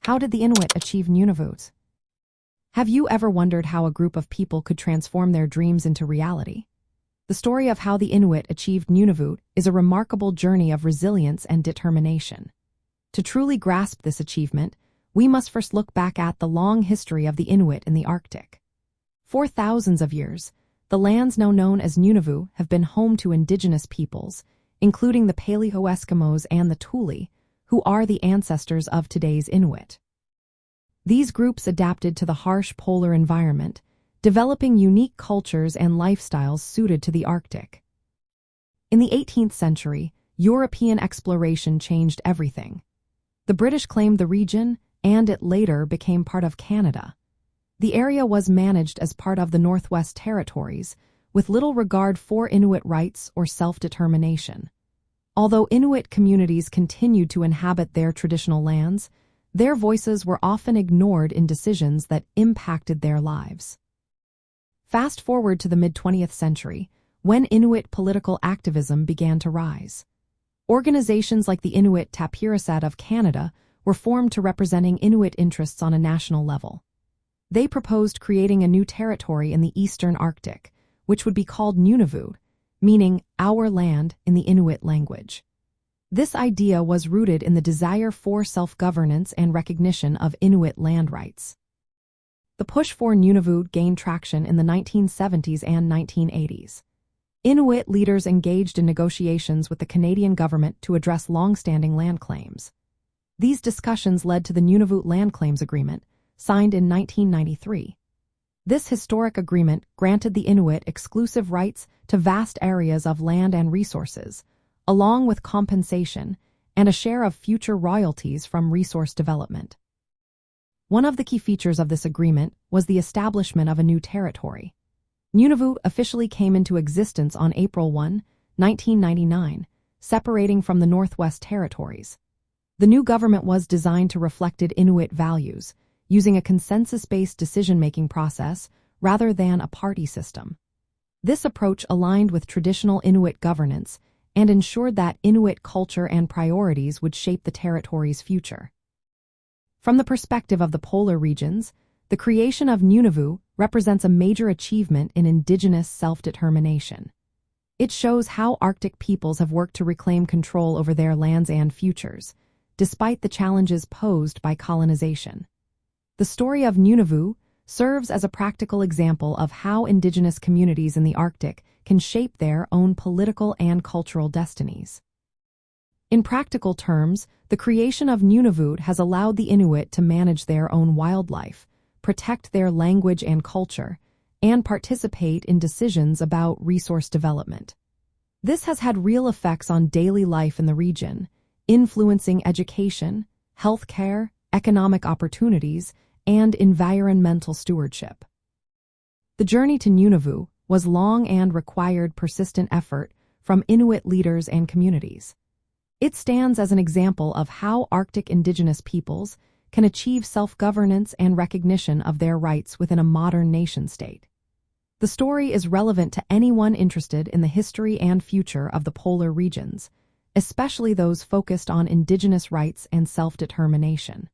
How did the Inuit achieve Nunavut? Have you ever wondered how a group of people could transform their dreams into reality? The story of how the Inuit achieved Nunavut is a remarkable journey of resilience and determination. To truly grasp this achievement, we must first look back at the long history of the Inuit in the Arctic. For thousands of years, the lands now known as Nunavut have been home to indigenous peoples, including the Paleo-Eskimos and the Thule, who are the ancestors of today's Inuit. These groups adapted to the harsh polar environment, developing unique cultures and lifestyles suited to the Arctic. In the 18th century, European exploration changed everything. The British claimed the region, and it later became part of Canada. The area was managed as part of the Northwest Territories, with little regard for Inuit rights or self-determination. Although Inuit communities continued to inhabit their traditional lands, their voices were often ignored in decisions that impacted their lives. Fast forward to the mid-20th century, when Inuit political activism began to rise. Organizations like the Inuit Tapirasat of Canada were formed to representing Inuit interests on a national level. They proposed creating a new territory in the eastern Arctic, which would be called Nunavut, meaning our land in the Inuit language. This idea was rooted in the desire for self-governance and recognition of Inuit land rights. The push for Nunavut gained traction in the 1970s and 1980s. Inuit leaders engaged in negotiations with the Canadian government to address long-standing land claims. These discussions led to the Nunavut Land Claims Agreement, signed in 1993. This historic agreement granted the Inuit exclusive rights to vast areas of land and resources, along with compensation and a share of future royalties from resource development. One of the key features of this agreement was the establishment of a new territory. Nunavut officially came into existence on April 1, 1999, separating from the Northwest Territories. The new government was designed to reflect Inuit values, using a consensus-based decision-making process rather than a party system. This approach aligned with traditional Inuit governance and ensured that Inuit culture and priorities would shape the territory's future. From the perspective of the polar regions, the creation of Nunavut represents a major achievement in Indigenous self-determination. It shows how Arctic peoples have worked to reclaim control over their lands and futures, despite the challenges posed by colonization. The story of Nunavut serves as a practical example of how Indigenous communities in the Arctic can shape their own political and cultural destinies. In practical terms, the creation of Nunavut has allowed the Inuit to manage their own wildlife, protect their language and culture, and participate in decisions about resource development. This has had real effects on daily life in the region, influencing education, healthcare, economic opportunities, and environmental stewardship. The journey to Nunavut was long and required persistent effort from Inuit leaders and communities. It stands as an example of how Arctic Indigenous peoples can achieve self-governance and recognition of their rights within a modern nation-state. The story is relevant to anyone interested in the history and future of the polar regions, especially those focused on Indigenous rights and self-determination.